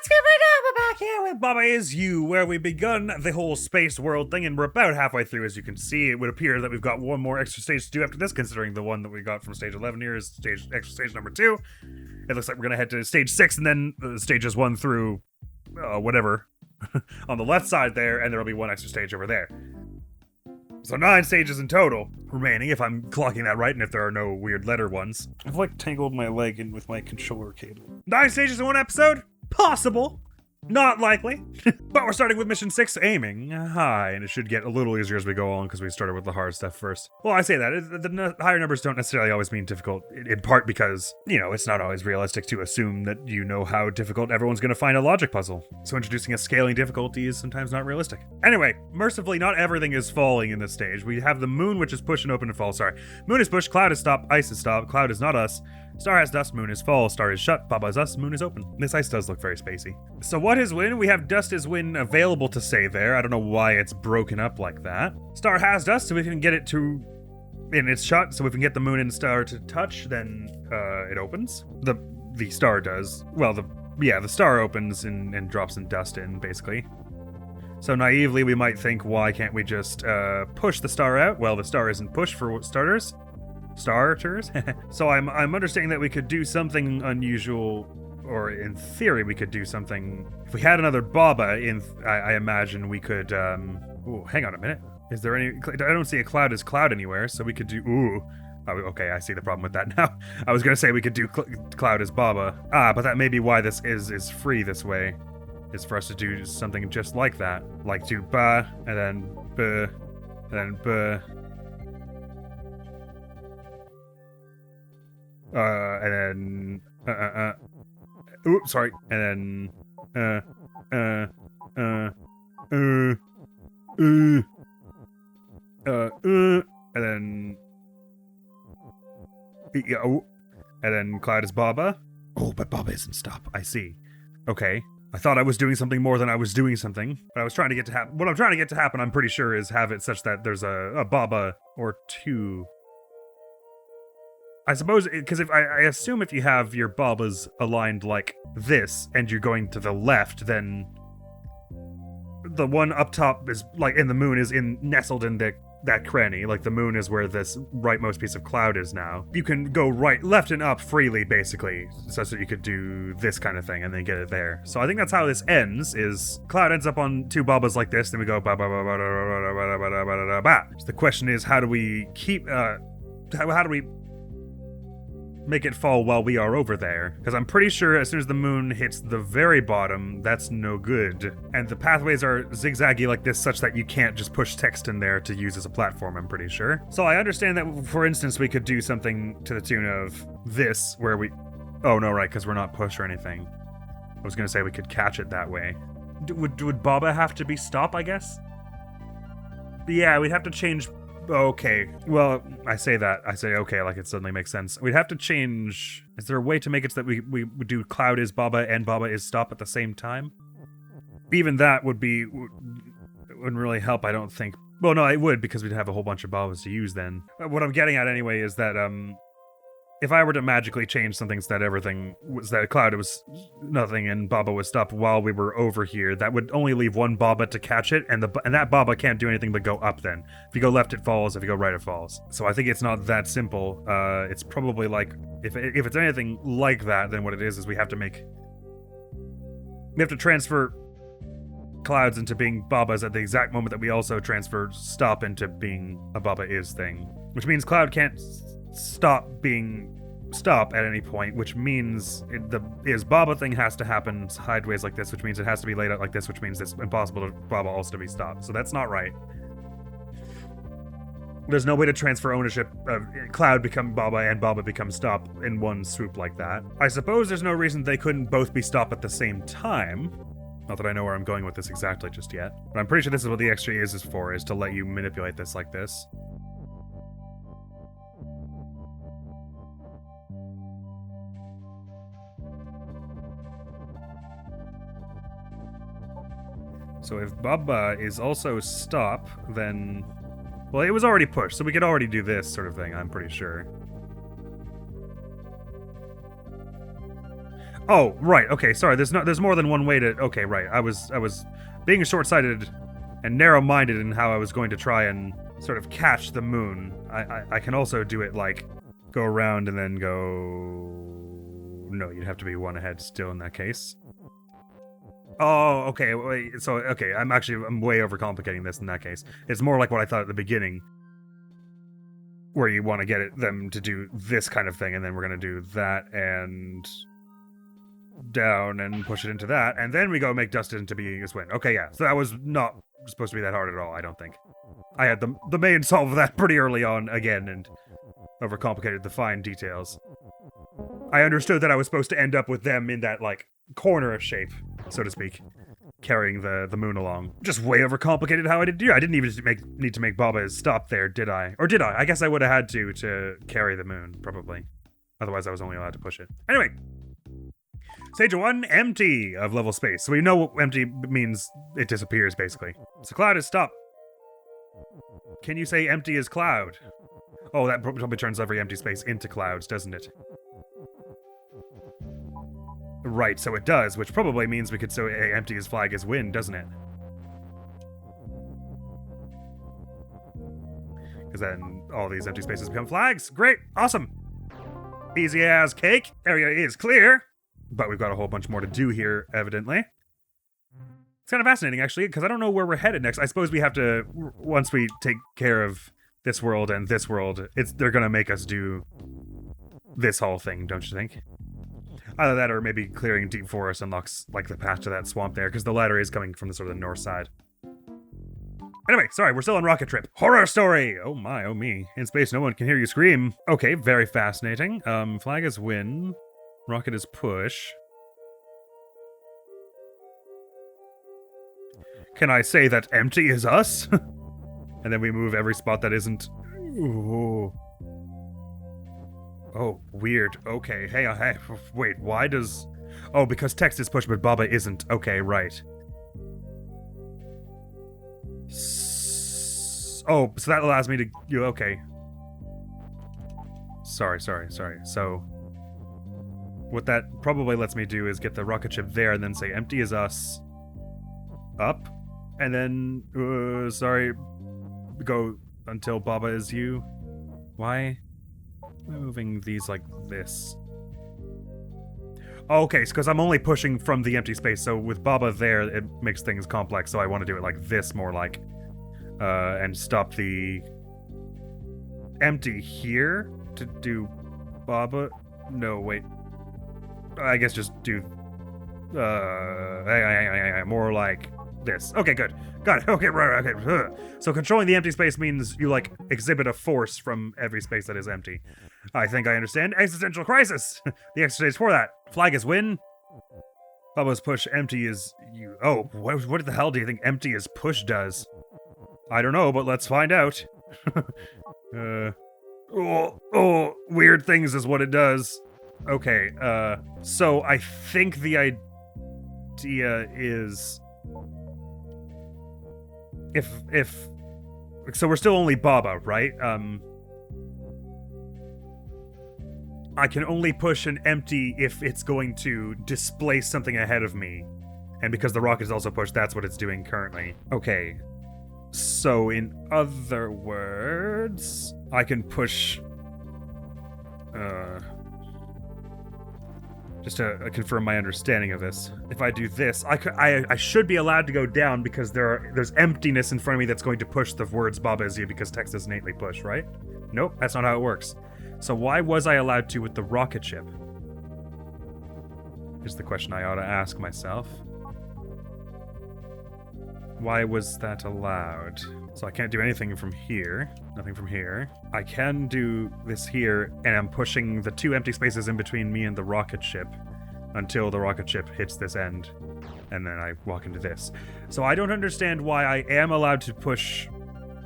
We're back here with Baba Is You, where we begun the whole space world thing, and we're about halfway through, as you can see. It would appear that we've got one more extra stage to do after this, considering the one that we got from stage 11 here is extra stage number 2. It looks like we're going to head to stage 6, and then stages 1 through whatever on the left side there, and there'll be one extra stage over there. So 9 stages in total remaining, if I'm clocking that right, and if there are no weird letter ones. I've tangled my leg in with my controller cable. 9 stages in one episode? Possible. Not likely. But we're starting with mission 6, aiming high, and it should get a little easier as we go on because we started with the hard stuff first. Well, I say that. The higher numbers don't necessarily always mean difficult, in part because, it's not always realistic to assume that you know how difficult everyone's going to find a logic puzzle. So introducing a scaling difficulty is sometimes not realistic. Anyway, mercifully, not everything is falling in this stage. We have the moon, which is pushed and open and fall. Sorry. Moon is pushed, cloud is stopped, ice is stopped, cloud is not us. Star has dust, moon is fall, star is shut, Baba is us, moon is open. This ice does look very spacey. So what is win? We have dust is win available to say there. I don't know why it's broken up like that. Star has dust, so we can get it to... And it's shut, so if we can get the moon and star to touch, then it opens. The star does. Well, the star opens and drops some dust in, basically. So naively, we might think, why can't we just push the star out? Well, the star isn't pushed for starters. Starters. So I'm understanding that we could do something unusual, or in theory we could do something. If we had another Baba, I imagine we could. Ooh, hang on a minute. Is there any? I don't see a cloud as cloud anywhere, so we could do. Ooh. Oh, okay, I see the problem with that now. I was gonna say we could do cloud as Baba. But that may be why this is free this way. Is for us to do something just like that, like do ba and then ba and then ba. And then, oops, sorry, and then, and then, yeah, oh, and then cloud is Baba. Oh, but Baba isn't stop. I see. Okay. I thought I was doing something more than I was doing something. But I was trying to get to happen. What I'm trying to get to happen, I'm pretty sure, is have it such that there's a Baba or two. I suppose, because if I assume if you have your Babas aligned like this, and you're going to the left, then the one up top is, like, in the moon is nestled in that cranny. Like, the moon is where this rightmost piece of cloud is now. You can go right, left, and up freely, basically, such that you could do this kind of thing, and then get it there. So I think that's how this ends, is cloud ends up on 2 Babas like this, then we go ba ba ba ba ba ba ba ba ba ba. So the question is, how do we keep, how do we make it fall while we are over there? Because I'm pretty sure as soon as the moon hits the very bottom, that's no good. And the pathways are zigzaggy like this, such that you can't just push text in there to use as a platform, I'm pretty sure. So I understand that, for instance, we could do something to the tune of this, where we... Oh, no, right, because we're not push or anything. I was going to say we could catch it that way. Would Baba have to be stop, I guess? Yeah, we'd have to change... Okay, well, I say okay, like it suddenly makes sense. We'd have to change... Is there a way to make it so that we do cloud is Baba and Baba is stop at the same time? Even that wouldn't really help, I don't think. Well, no, it would, because we'd have a whole bunch of Babas to use then. What I'm getting at anyway is that, if I were to magically change something so that cloud was nothing and Baba was stopped while we were over here, that would only leave one Baba to catch it, and that Baba can't do anything but go up then. If you go left, it falls. If you go right, it falls. So I think it's not that simple. It's probably like, if it's anything like that, then what it is we have to transfer clouds into being Babas at the exact moment that we also transfer stop into being a Baba is thing. Which means cloud can't stop being stop at any point, which means the is Baba thing has to happen sideways like this, which means it has to be laid out like this, which means it's impossible for Baba also to be stopped. So that's not right. There's no way to transfer ownership of cloud become Baba and Baba become stop in one swoop like that. I suppose there's no reason they couldn't both be stop at the same time. Not that I know where I'm going with this exactly just yet. But I'm pretty sure this is what the extra is for, is to let you manipulate this like this. So if Baba is also stop, then... Well, it was already pushed, so we could already do this sort of thing, I'm pretty sure. Oh, right. Okay, sorry. There's more than one way to. Okay, right. I was being short-sighted and narrow-minded in how I was going to try and sort of catch the moon. I can also do it like go around and then go. No, you'd have to be one ahead still in that case. Oh, okay. Wait, so okay, I'm way overcomplicating this in that case. It's more like what I thought at the beginning, where you want to get them to do this kind of thing, and then we're gonna do that and down and push it into that, and then we go make dust into being a swing. Okay, yeah. So that was not supposed to be that hard at all, I don't think. I had the main solve of that pretty early on again and overcomplicated the fine details. I understood that I was supposed to end up with them in that, like, corner of shape, so to speak, carrying the moon along. Just way overcomplicated how I did do. I didn't even need to make Baba stop there, did I? Or did I? I guess I would have had to carry the moon, probably. Otherwise, I was only allowed to push it. Anyway. Stage 1, empty of level space. So we know what empty means. It disappears, basically. So cloud is stop. Can you say empty is cloud? Oh, that probably turns every empty space into clouds, doesn't it? Right, so it does, which probably means we could say empty as flag is wind, doesn't it? Because then all these empty spaces become flags. Great, awesome. Easy as cake. Area is clear. But we've got a whole bunch more to do here, evidently. It's kind of fascinating, actually, because I don't know where we're headed next. I suppose we have to, once we take care of this world and this world, they're going to make us do this whole thing, don't you think? Either that or maybe clearing deep forest unlocks, like, the path to that swamp there, because the ladder is coming from the sort of the north side. Anyway, sorry, we're still on rocket trip. Horror story! Oh my, oh me. In space, no one can hear you scream. Okay, very fascinating. Flag is win. Rocket is push. Can I say that empty is us? And then we move every spot that isn't. Ooh. Oh, weird. Okay, hey, wait, why does... Oh, because text is push, but Baba isn't. Okay, right. Oh, so that allows me to... Okay. Sorry. So... What that probably lets me do is get the rocket ship there and then say empty is us. Up. And then, sorry, go until Baba is you. Why am I moving these like this? Oh, okay, because I'm only pushing from the empty space, so with Baba there, it makes things complex, so I want to do it like this more like, and stop the empty here to do Baba. No, wait. I guess just do, more like this. Okay, good. Got it. Okay, right, okay. So controlling the empty space means you, like, exhibit a force from every space that is empty. I think I understand. Existential crisis! The extra stage for that. Flag is win. Baba's push, empty is you. Oh, what the hell do you think empty is push does? I don't know, but let's find out. Weird things is what it does. Okay, so I think the idea is... So we're still only Baba, right? I can only push an empty if it's going to displace something ahead of me. And because the rocket is also pushed, that's what it's doing currently. Okay. So in other words, I can push... just to confirm my understanding of this. If I do this, I should be allowed to go down because there's emptiness in front of me that's going to push the words Baba is you because text is innately push, right? Nope, that's not how it works. So why was I allowed to with the rocket ship? Is the question I ought to ask myself. Why was that allowed? So I can't do anything from here. Nothing from here. I can do this here, and I'm pushing the two empty spaces in between me and the rocket ship until the rocket ship hits this end, and then I walk into this. So I don't understand why I am allowed to push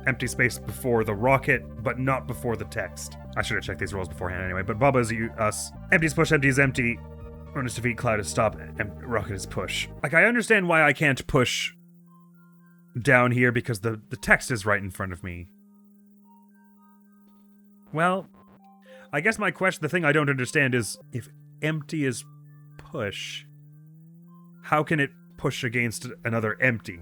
empty space before the rocket, but not before the text. I should have checked these rules beforehand anyway, but Baba is us. Empty is push, empty is empty. Run is defeat, cloud is stop, and rocket is push. Like, I understand why I can't push down here because the text is right in front of me. Well, I guess my question, the thing I don't understand is if empty is push, how can it push against another empty?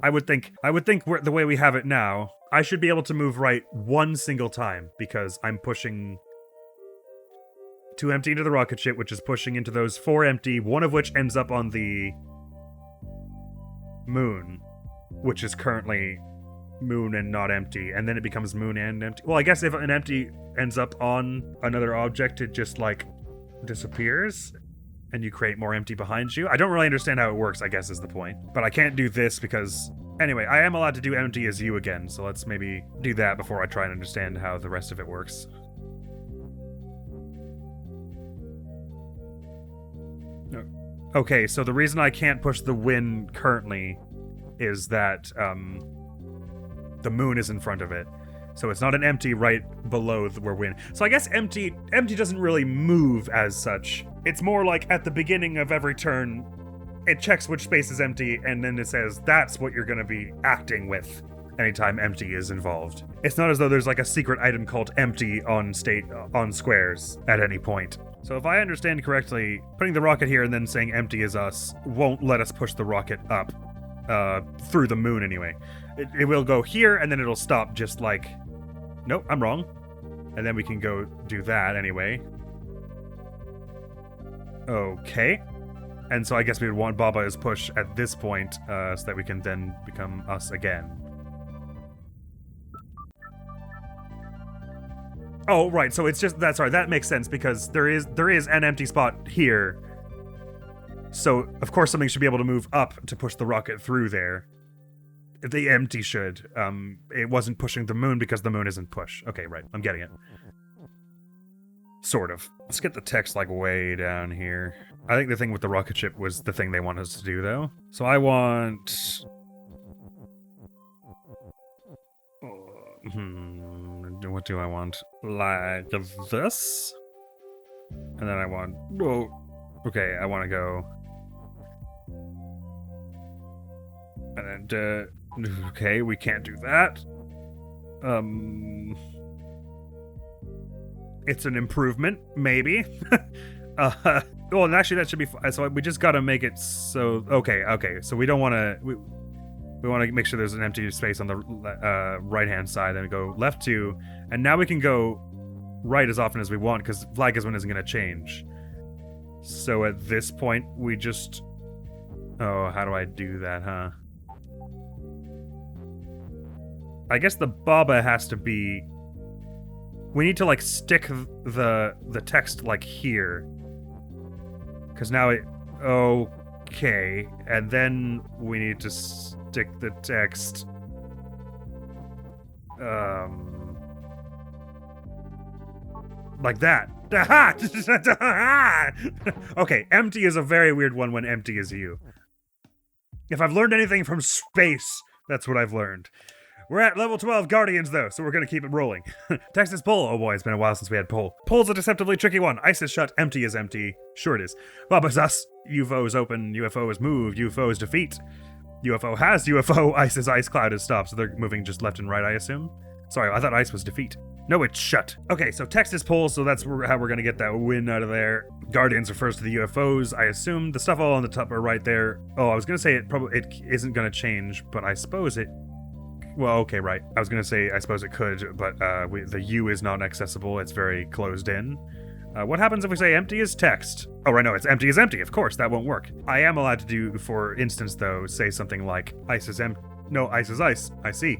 I would think the way we have it now, I should be able to move right one single time because I'm pushing 2 empty into the rocket ship, which is pushing into those 4 empty, one of which ends up on the moon, which is currently moon and not empty, and then it becomes moon and empty. Well, I guess if an empty ends up on another object, it just, like, disappears, and you create more empty behind you. I don't really understand how it works, I guess is the point. But I can't do this because... Anyway, I am allowed to do empty as you again, so let's maybe do that before I try and understand how the rest of it works. Okay, so the reason I can't push the win currently is that the moon is in front of it. So it's not an empty right below where win. So I guess empty doesn't really move as such. It's more like at the beginning of every turn, it checks which space is empty, and then it says that's what you're going to be acting with anytime empty is involved. It's not as though there's like a secret item called empty on squares at any point. So if I understand correctly, putting the rocket here and then saying empty is us won't let us push the rocket up through the moon anyway. It will go here and then it'll stop just like... Nope, I'm wrong. And then we can go do that anyway. Okay. And so I guess we would want Baba's push at this point so that we can then become us again. Oh, right, so it's just... That's right, that makes sense because there is an empty spot here. So, of course, something should be able to move up to push the rocket through there. The empty should. It wasn't pushing the moon because the moon isn't push. Okay, right, I'm getting it. Sort of. Let's get the text, like, way down here. I think the thing with the rocket ship was the thing they want us to do, though. So I want... What do I want? Like this? And then I want... Oh, okay, I want to go... And then, okay, we can't do that. It's an improvement, maybe. Well, and actually that should be fine. So we just gotta make it so... Okay, so we don't want to... We want to make sure there's an empty space on the right-hand side, and go left 2, and now we can go right as often as we want, because flag is one isn't going to change. So at this point, we just... Oh, how do I do that, huh? I guess the Baba has to be... We need to, like, stick the text, like, here. Because now it... Okay, and then we need to... stick the text. Like that. Okay, empty is a very weird one when empty is you. If I've learned anything from space, that's what I've learned. We're at level 12 Guardians, though, so we're gonna keep it rolling. Text is pull. Oh boy, it's been a while since we had pull. Pull's a deceptively tricky one. Ice is shut, empty is empty. Sure it is. Baba's us. UFO is open, UFO is moved, UFO is defeat. UFO has UFO, ice is ice, cloud is stop, so they're moving just left and right, I assume? Sorry, I thought ice was defeat. No, it's shut. Okay, so text is pull, so that's how we're gonna get that win out of there. Guardians refers to the UFOs, I assume. The stuff all on the top are right there. Oh, I was gonna say it isn't gonna change, but I suppose it... Well, okay, right. I was gonna say I suppose it could, but the U is not accessible, it's very closed in. What happens if we say empty is text? Oh, right, no, it's empty is empty. Of course, that won't work. I am allowed to do, for instance, though, say something like ice is empty. No, ice is ice. I see.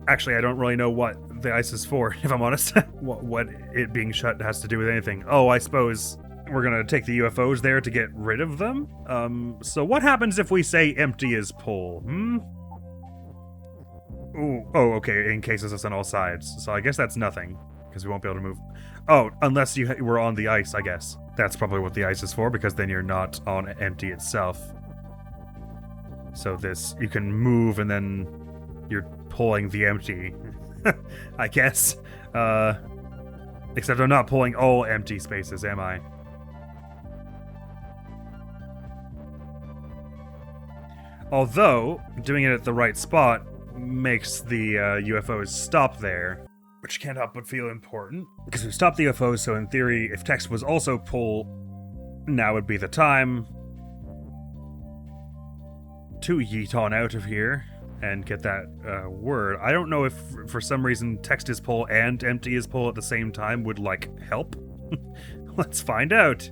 Actually, I don't really know what the ice is for, if I'm honest. what it being shut has to do with anything. Oh, I suppose we're gonna take the UFOs there to get rid of them? So what happens if we say empty is pull? Ooh, oh, okay, it encases us on all sides. So I guess that's nothing, because we won't be able to move. Oh, unless you were on the ice, I guess. That's probably what the ice is for, because then you're not on empty itself. So this, you can move and then you're pulling the empty, I guess. Except I'm not pulling all empty spaces, am I? Although, doing it at the right spot makes the UFOs stop there. Which can't help but feel important, because we stopped the UFOs, so in theory, if text was also pull, now would be the time to yeet on out of here and get that word. I don't know if for some reason text is pull and empty is pull at the same time would, like, help. Let's find out.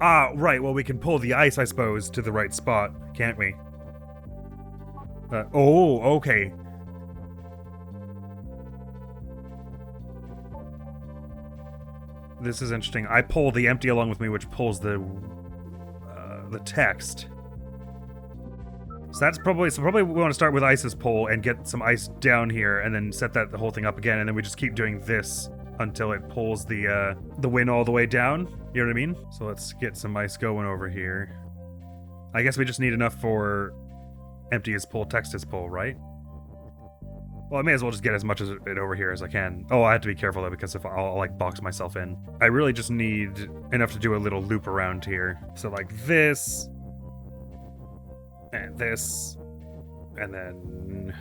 Ah, right, well, we can pull the ice, I suppose, to the right spot, can't we? Oh, okay. This is interesting. I pull the empty along with me, which pulls the text. So that's probably we want to start with ice's pull and get some ice down here, and then set the whole thing up again, and then we just keep doing this until it pulls the wind all the way down. You know what I mean? So let's get some ice going over here. I guess we just need enough for empty is pull, text is pull, right? Well, I may as well just get as much of it over here as I can. Oh, I have to be careful though, because if I'll like box myself in. I really just need enough to do a little loop around here. So like this, and this, and then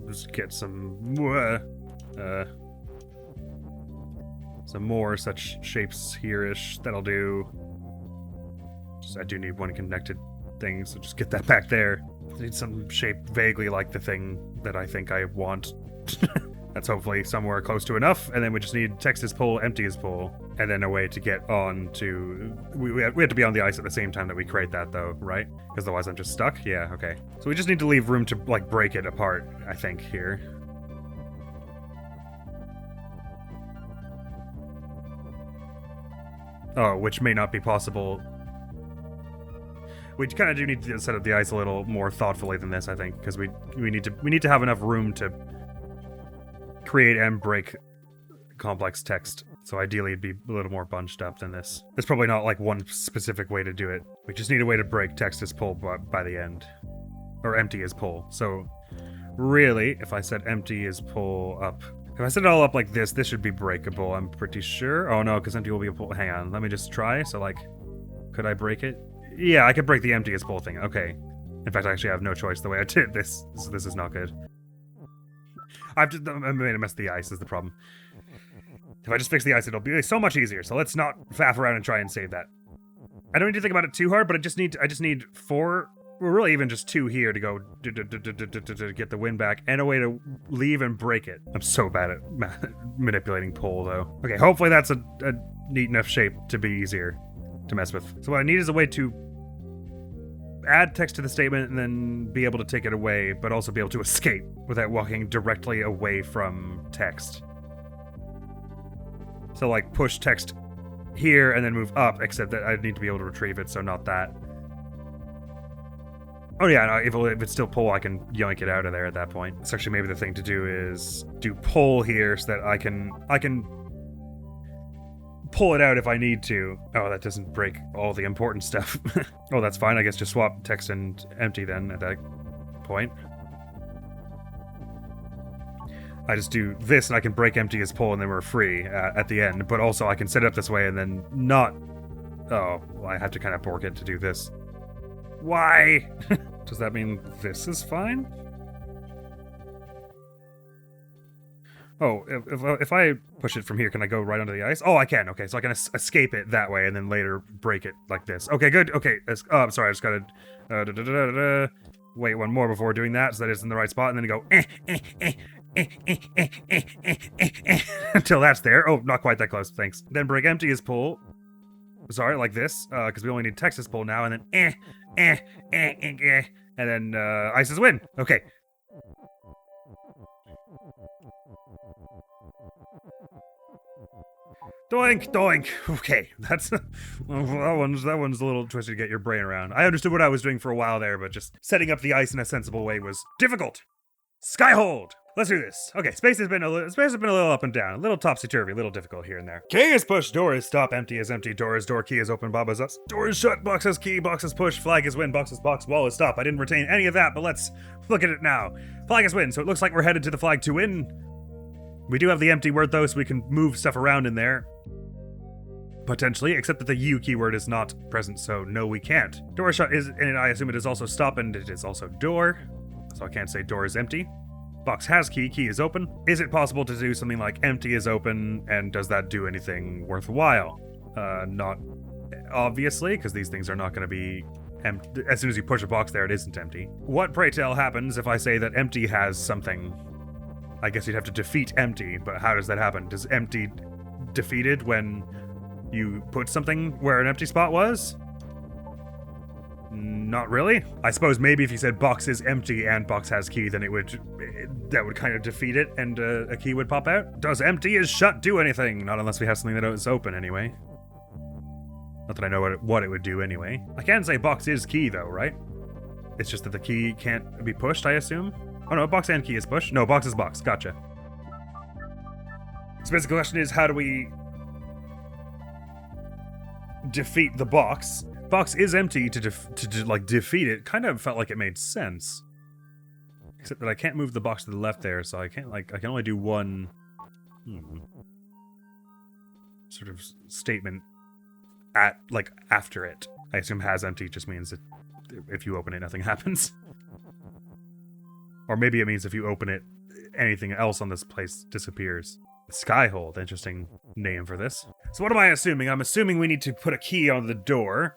just get some more such shapes here-ish. That'll do. I do need one connected thing, so just get that back there. I need some shape vaguely like the thing that I think I want. That's hopefully somewhere close to enough, and then we just need text is pull, empty is pull, and then a way to get on to... We have to be on the ice at the same time that we create that, though, right? Because otherwise I'm just stuck? Yeah, okay. So we just need to leave room to, like, break it apart, I think, here. Oh, which may not be possible. We kind of do need to set up the ice a little more thoughtfully than this, I think, because we need to have enough room to create and break complex text. So ideally it'd be a little more bunched up than this. There's probably not like one specific way to do it. We just need a way to break text as pull by the end. Or empty as pull. So really, if I set empty as pull up... If I set it all up like this should be breakable, I'm pretty sure. Oh no, because empty will be a pull. Hang on, let me just try. So like, could I break it? Yeah, I could break the empty as pull thing. Okay. In fact, I actually have no choice the way I did this. This is not good. I made a mess of the ice is the problem. If I just fix the ice, it'll be so much easier. So let's not faff around and try and save that. I don't need to think about it too hard, but I just need 4, well, really even just 2 here to go to get the wind back, and a way to leave and break it. I'm so bad at manipulating pull, though. Okay, hopefully that's a neat enough shape to be easier to mess with. So what I need is a way to add text to the statement and then be able to take it away, but also be able to escape without walking directly away from text. So like push text here and then move up, except that I need to be able to retrieve it, so not that. Oh yeah, no, if it's still pull, I can yank it out of there at that point. So actually maybe the thing to do is do pull here so that I can pull it out if I need to. Oh, that doesn't break all the important stuff. Oh, that's fine. I guess just swap text and empty then at that point. I just do this and I can break empty as pull and then we're free at the end. But also I can set it up this way and then not... Oh, well, I have to kind of bork it to do this. Why? Does that mean this is fine? Oh, if I push it from here, can I go right onto the ice? Oh, I can. Okay, so I can escape it that way and then later break it like this. Okay, good. Okay, oh, I'm sorry. I just gotta wait one more before doing that so that it's in the right spot, and then go until that's there. Oh, not quite that close. Thanks. Then break empty is pull. Sorry, like this, because we only need text is pull now, and then and then ice is win. Okay. Doink, doink. Okay, that's that one's a little twisted to get your brain around. I understood what I was doing for a while there, but just setting up the ice in a sensible way was difficult. Skyhold. Let's do this. Okay, space has been a little up and down, a little topsy-turvy, a little difficult here and there. K is push, door is stop, empty is empty, door is door, key is open, Bob is us. Door is shut, box is key, box is push, flag is win, box is box, wall is stop. I didn't retain any of that, but let's look at it now. Flag is win, so it looks like we're headed to the flag to win. We do have the empty word though, so we can move stuff around in there. Potentially, except that the U keyword is not present, so no, we can't. Door shut is, and I assume it is also stop, and it is also door. So I can't say door is empty. Box has key, key is open. Is it possible to do something like empty is open, and does that do anything worthwhile? Not obviously, because these things are not going to be empty. As soon as you push a box there, it isn't empty. What, pray tell, happens if I say that empty has something? I guess you'd have to defeat empty, but how does that happen? Does empty defeated when you put something where an empty spot was? Not really. I suppose maybe if you said box is empty and box has key, then that would kind of defeat it, and a key would pop out. Does empty is shut do anything? Not unless we have something that is open anyway. Not that I know what it would do anyway. I can say box is key though, right? It's just that the key can't be pushed, I assume? Oh no, box and key is pushed. No, box is box. Gotcha. So basically the question is, how do we defeat the box? Box is empty to defeat it. Kind of felt like it made sense. Except that I can't move the box to the left there, so I can't, I can only do one sort of statement after it. I assume has empty just means that if you open it, nothing happens. Or maybe it means if you open it, anything else on this place disappears. Skyhold, interesting name for this. So what am I assuming? I'm assuming we need to put a key on the door,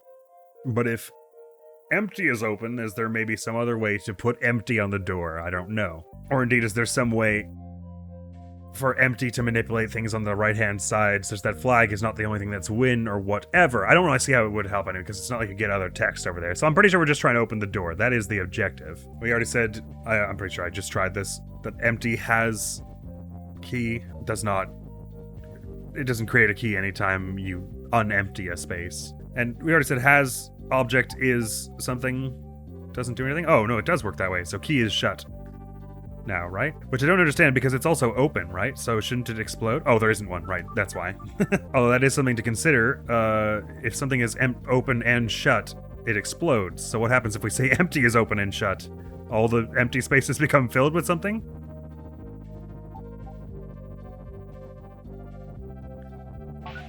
but if empty is open, is there maybe some other way to put empty on the door? I don't know. Or indeed, is there some way for empty to manipulate things on the right-hand side such that flag is not the only thing that's win or whatever? I don't really see how it would help anyway, because it's not like you get other text over there. So I'm pretty sure we're just trying to open the door. That is the objective. We already said, I'm pretty sure I just tried this, that empty has key. It doesn't create a key anytime you unempty a space. And we already said has object is something, doesn't do anything. Oh no, it does work that way. So key is shut now, right? Which I don't understand because it's also open, right? So shouldn't it explode? Oh, there isn't one, right? That's why. Although that is something to consider. If something is open and shut, it explodes. So what happens if we say empty is open and shut? All the empty spaces become filled with something?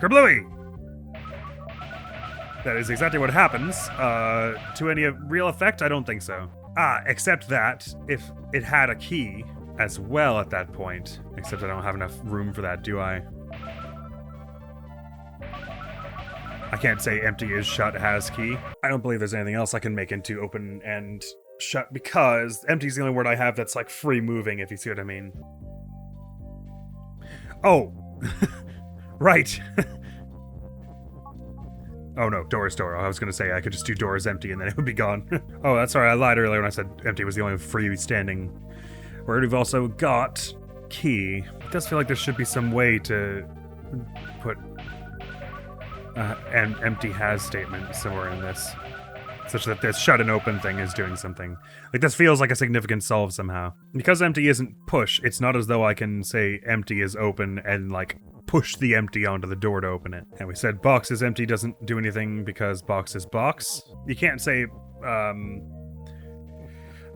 Kerblooey! That is exactly what happens. To any real effect, I don't think so. Except that if it had a key as well at that point. Except I don't have enough room for that, do I? I can't say empty is shut has key. I don't believe there's anything else I can make into open and shut because empty is the only word I have that's like free moving, if you see what I mean. Oh! Right! Oh no, door is door. I was gonna say I could just do door is empty and then it would be gone. Oh, that's sorry, I lied earlier when I said empty was the only freestanding word. We've also got key. It does feel like there should be some way to put an empty has statement somewhere in this, such that this shut and open thing is doing something. Like this feels like a significant solve somehow. Because empty isn't push, it's not as though I can say empty is open and like push the empty onto the door to open it. And we said box is empty doesn't do anything because box is box. You can't say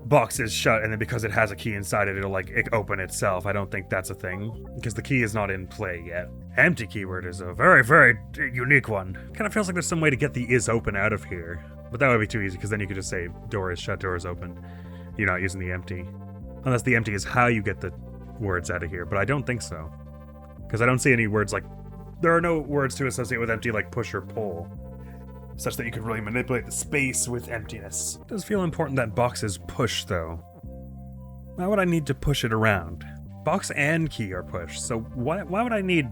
box is shut and then because it has a key inside it, it'll like open itself. I don't think that's a thing because the key is not in play yet. Empty keyword is a very, very unique one. Kind of feels like there's some way to get the is open out of here, but that would be too easy because then you could just say door is shut, door is open. You're not using the empty. Unless the empty is how you get the words out of here, but I don't think so. Because I don't see any words like... There are no words to associate with empty like push or pull, such that you could really manipulate the space with emptiness. It does feel important that box is push, though. Why would I need to push it around? Box and key are push, so why would I need...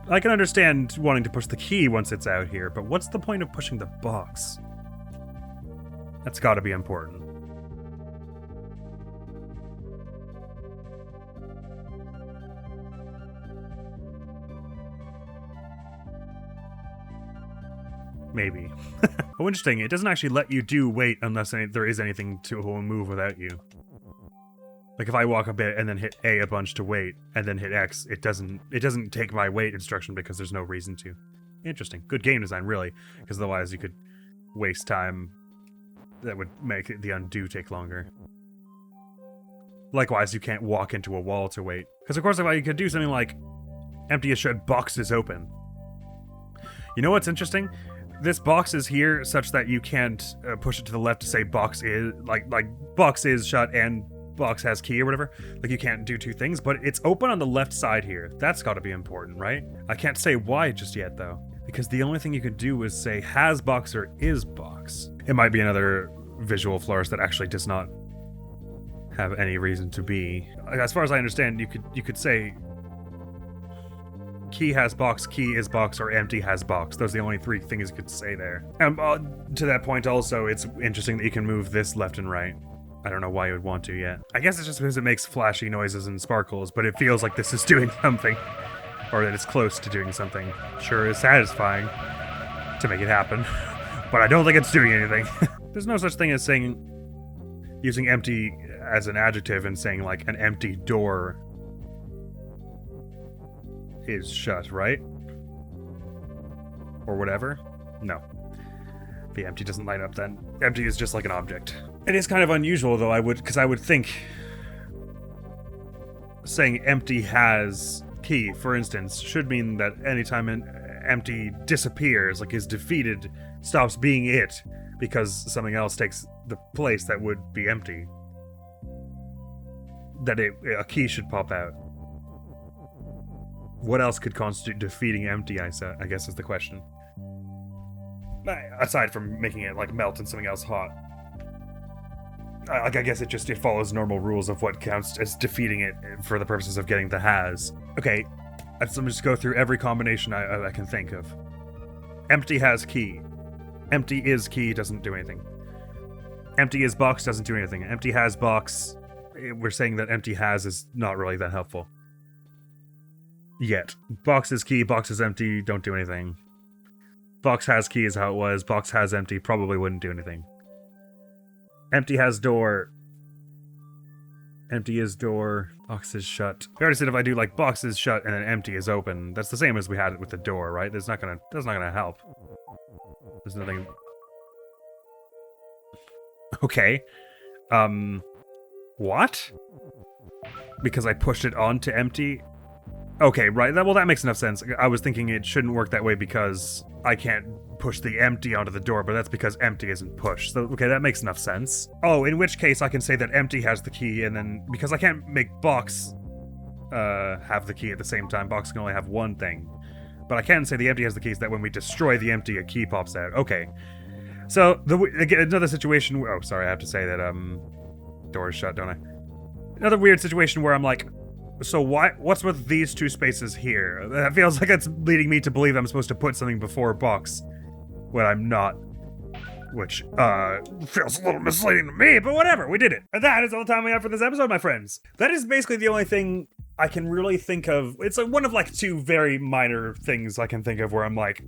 I can understand wanting to push the key once it's out here, but what's the point of pushing the box? That's gotta be important. Maybe. Oh, interesting. It doesn't actually let you do wait unless there is anything to move without you. Like if I walk a bit and then hit A a bunch to wait, and then hit X, it doesn't take my wait instruction because there's no reason to. Interesting. Good game design, really, because otherwise you could waste time that would make the undo take longer. Likewise, you can't walk into a wall to wait. Because of course if I could do something like empty is shut, box is open. You know what's interesting? This box is here such that you can't push it to the left to say box is, like box is shut and box has key or whatever. Like, you can't do two things, but it's open on the left side here. That's got to be important, right? I can't say why just yet, though, because the only thing you could do is say has box or is box. It might be another visual flourish that actually does not have any reason to be. As far as I understand, you could say key has box, key is box, or empty has box. Those are the only three things you could say there. And to that point also, it's interesting that you can move this left and right. I don't know why you would want to yet. I guess it's just because it makes flashy noises and sparkles, but it feels like this is doing something. Or that it's close to doing something. Sure is satisfying to make it happen, but I don't think it's doing anything. There's no such thing as using empty as an adjective and saying like an empty door is shut, right? Or whatever? No. The empty doesn't light up then. Empty is just like an object. It is kind of unusual though, because I would think saying empty has key, for instance, should mean that anytime an empty disappears, like is defeated, stops being it, because something else takes the place that would be empty, that a key should pop out. What else could constitute defeating empty, I guess is the question. Aside from making it like melt and something else hot. I guess it follows normal rules of what counts as defeating it for the purposes of getting the has. Okay, let me just go through every combination I can think of. Empty has key. Empty is key, doesn't do anything. Empty is box, doesn't do anything. Empty has box, we're saying that empty has is not really that helpful. Yet. Box is key, box is empty, don't do anything. Box has key is how it was, box has empty, probably wouldn't do anything. Empty has door. Empty is door, box is shut. We already said if I do like box is shut and then empty is open, that's the same as we had it with the door, right? That's not gonna help. There's nothing. Okay. What? Because I pushed it onto empty? Okay, right. Well, that makes enough sense. I was thinking it shouldn't work that way because I can't push the empty onto the door, but that's because empty isn't pushed. So, okay, that makes enough sense. Oh, in which case I can say that empty has the key, and then, because I can't make box have the key at the same time, box can only have one thing. But I can say the empty has the key so that when we destroy the empty, a key pops out. Okay. So, again, another situation, oh, sorry, I have to say that, door is shut, don't I? Another weird situation where I'm like, so what's with these two spaces here? That feels like it's leading me to believe I'm supposed to put something before box when I'm not. Which, feels a little misleading to me, but whatever, we did it. And that is all the time we have for this episode, my friends. That is basically the only thing I can really think of. It's like one of like two very minor things I can think of where I'm like,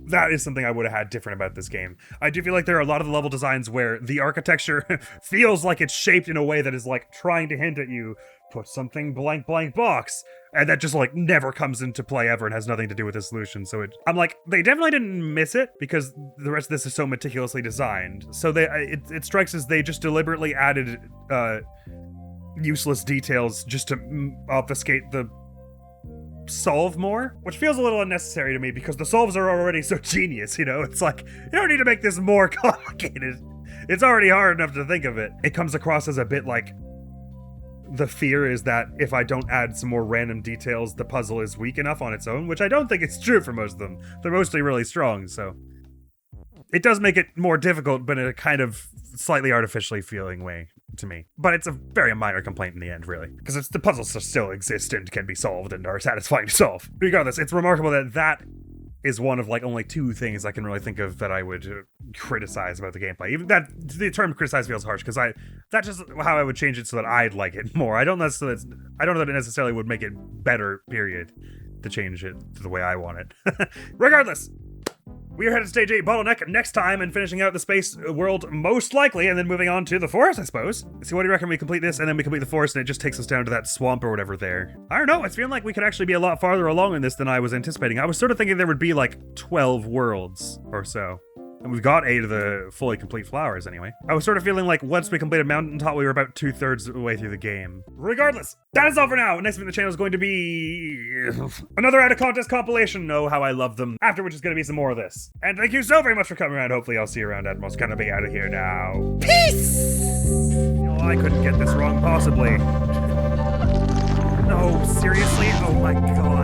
that is something I would have had different about this game. I do feel like there are a lot of the level designs where the architecture feels like it's shaped in a way that is like trying to hint at you, put something blank blank box, and that just like never comes into play ever and has nothing to do with the solution. So I'm like, they definitely didn't miss it because the rest of this is so meticulously designed. So it strikes as they just deliberately added useless details just to obfuscate the solve more, which feels a little unnecessary to me because the solves are already so genius, you know? It's like, you don't need to make this more complicated. It's already hard enough to think of it. It comes across as a bit like the fear is that if I don't add some more random details, the puzzle is weak enough on its own, which I don't think it's true for most of them. They're mostly really strong, so it does make it more difficult, but in a kind of slightly artificially feeling way to me. But it's a very minor complaint in the end, really, because the puzzles still exist and can be solved and are satisfying to solve. Regardless, it's remarkable that is one of like only two things I can really think of that I would criticize about the gameplay. Even that the term criticize feels harsh because that's just how I would change it so that I'd like it more. I don't know that it necessarily would make it better, period, to change it to the way I want it. Regardless, we are headed to Stage 8 Bottleneck next time and finishing out the space world most likely, and then moving on to the forest, I suppose. So what do you reckon we complete this, and then we complete the forest, and it just takes us down to that swamp or whatever there? I don't know, it's feeling like we could actually be a lot farther along in this than I was anticipating. I was sort of thinking there would be like 12 worlds or so. And we've got 8 of the fully complete flowers anyway. I was sort of feeling like once we completed Mountaintop, we were about 2/3 of the way through the game. Regardless, that is all for now. Next week on the channel is going to be another Out of Contest compilation. Oh, how I love them. After which is going to be some more of this. And thank you so very much for coming around. Hopefully I'll see you around. Admiral's gonna be out of here now. Peace! I couldn't get this wrong, possibly. No, seriously? Oh my god.